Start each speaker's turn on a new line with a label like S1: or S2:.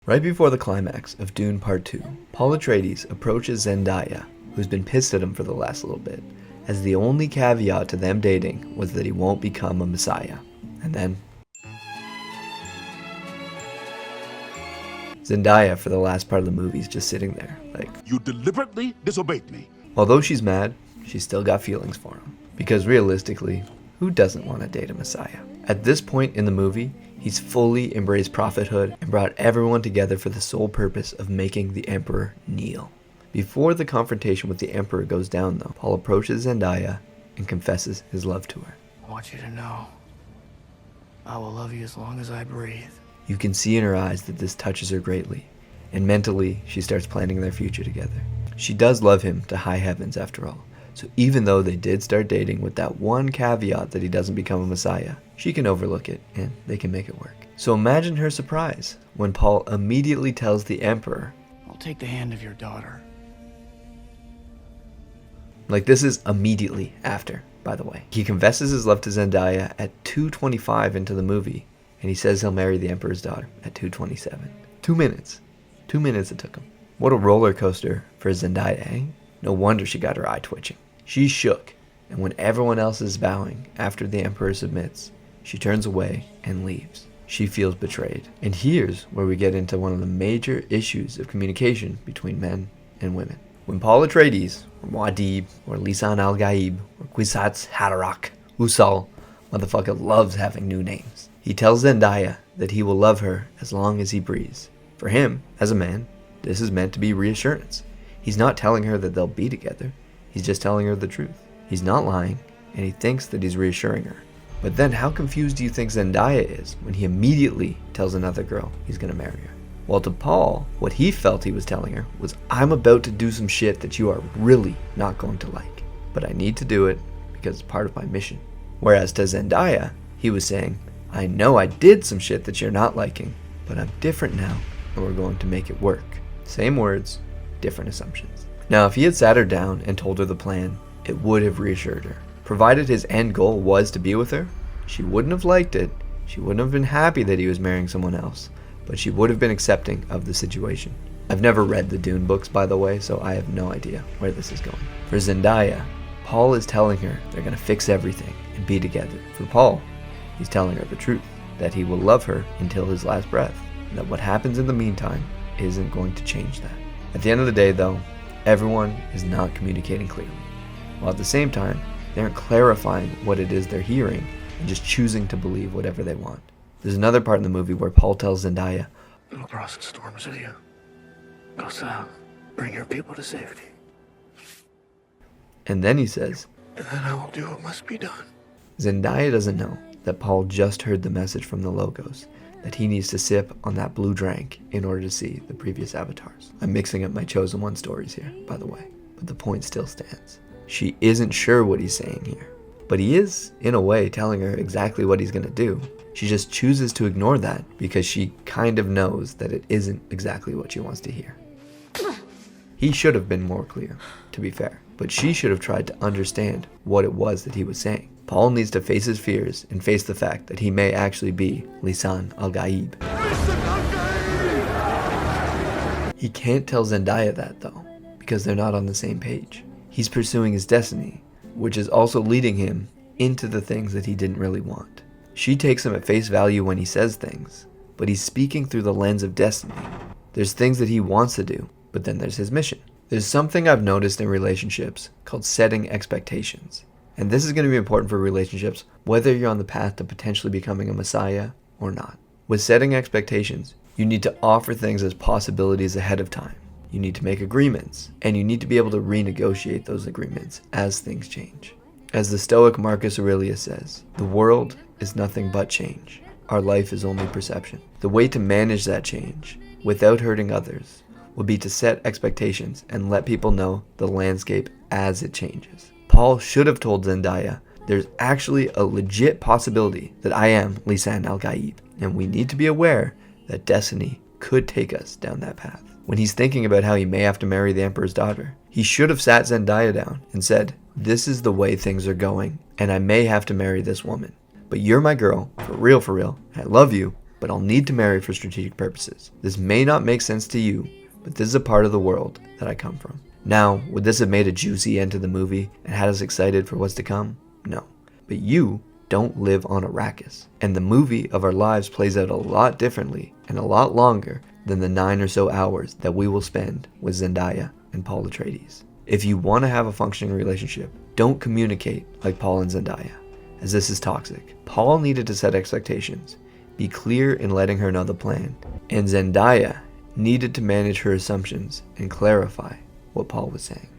S1: Right before the climax of Dune Part 2, Paul Atreides approaches Zendaya, who's been pissed at him for the last little bit, as the only caveat to them dating was that he won't become a messiah. And then Zendaya, for the last part of the movie, is just sitting there, like,
S2: You deliberately disobeyed me.
S1: although she's mad, she's still got feelings for him. Because realistically, who doesn't want to date a messiah? At this point in the movie, he's fully embraced prophethood and brought everyone together for the sole purpose of making the Emperor kneel. Before the confrontation with the Emperor goes down though, Paul approaches Zendaya and confesses his love to her.
S3: I want you to know, I will love you as long as I breathe.
S1: You can see in her eyes that this touches her greatly, and mentally she starts planning their future together. She does love him to high heavens after all, so even though they did start dating with that one caveat that he doesn't become a messiah, she can overlook it and they can make it work. So imagine her surprise when Paul immediately tells the Emperor,
S3: I'll take the hand of your daughter.
S1: like this is immediately after, by the way. He confesses his love to Zendaya at 2:25 into the movie, and he says he'll marry the Emperor's daughter at 2:27. 2 minutes. 2 minutes it took him. What a roller coaster for Zendaya, eh? No wonder she got her eye twitching. She's shook, and when everyone else is bowing after the Emperor submits, she turns away and leaves. She feels betrayed. And here's where we get into one of the major issues of communication between men and women. When Paul Atreides, or Muad'Dib, or Lisan al-Gaib, or Kwisatz Haderach, Usul, motherfucker loves having new names. He tells Zendaya that he will love her as long as he breathes. For him, as a man, this is meant to be reassurance. He's not telling her that they'll be together. He's just telling her the truth. He's not lying, and he thinks that he's reassuring her. But then how confused do you think Zendaya is when he immediately tells another girl he's going to marry her? Well, to Paul, what he felt he was telling her was, I'm about to do some shit that you are really not going to like, but I need to do it because it's part of my mission. Whereas to Zendaya, he was saying, I know I did some shit that you're not liking, but I'm different now, and we're going to make it work. Same words, different assumptions. Now, if he had sat her down and told her the plan, it would have reassured her. Provided his end goal was to be with her, she wouldn't have liked it, she wouldn't have been happy that he was marrying someone else, but she would have been accepting of the situation. I've never read the Dune books, by the way, so I have no idea where this is going. For Zendaya, Paul is telling her they're going to fix everything and be together. For Paul, he's telling her the truth, that he will love her until his last breath, and that what happens in the meantime isn't going to change that. At the end of the day, though, everyone is not communicating clearly, while at the same time, they aren't clarifying what it is they're hearing and just choosing to believe whatever they want. There's another part in the movie where Paul tells Zendaya,
S3: Go across the storm, Zenia. Go south. Bring your people to safety.
S1: and then he says,
S3: And then I will do what must be done.
S1: Zendaya doesn't know that Paul just heard the message from the Logos, that he needs to sip on that blue drink in order to see the previous avatars. I'm mixing up my Chosen One stories here, by the way, but the point still stands. She isn't sure what he's saying here, but he is, in a way, telling her exactly what he's going to do. She just chooses to ignore that because she kind of knows that it isn't exactly what she wants to hear. He should have been more clear, to be fair, but she should have tried to understand what it was that he was saying. Paul needs to face his fears and face the fact that he may actually be Lisan al-Gaib. He can't tell Zendaya that, though, because they're not on the same page. He's pursuing his destiny, which is also leading him into the things that he didn't really want. She takes him at face value when he says things, but he's speaking through the lens of destiny. There's things that he wants to do, but then there's his mission. There's something I've noticed in relationships called setting expectations. And this is going to be important for relationships, whether you're on the path to potentially becoming a messiah or not. With setting expectations, you need to offer things as possibilities ahead of time. You need to make agreements, and you need to be able to renegotiate those agreements as things change. As the Stoic Marcus Aurelius says, the world is nothing but change. Our life is only perception. The way to manage that change, without hurting others, would be to set expectations and let people know the landscape as it changes. Paul should have told Zendaya, there's actually a legit possibility that I am Lisan al-Gaib, and we need to be aware that destiny could take us down that path. When he's thinking about how he may have to marry the Emperor's daughter, he should have sat Zendaya down and said, this is the way things are going, and I may have to marry this woman. But you're my girl, for real, I love you, but I'll need to marry for strategic purposes. This may not make sense to you, but this is a part of the world that I come from. Now, would this have made a juicy end to the movie and had us excited for what's to come? No. But you don't live on Arrakis. And the movie of our lives plays out a lot differently and a lot longer than the 9 or so hours that we will spend with Zendaya and Paul Atreides. If you want to have a functioning relationship, don't communicate like Paul and Zendaya, as this is toxic. Paul needed to set expectations, be clear in letting her know the plan, and Zendaya needed to manage her assumptions and clarify what Paul was saying.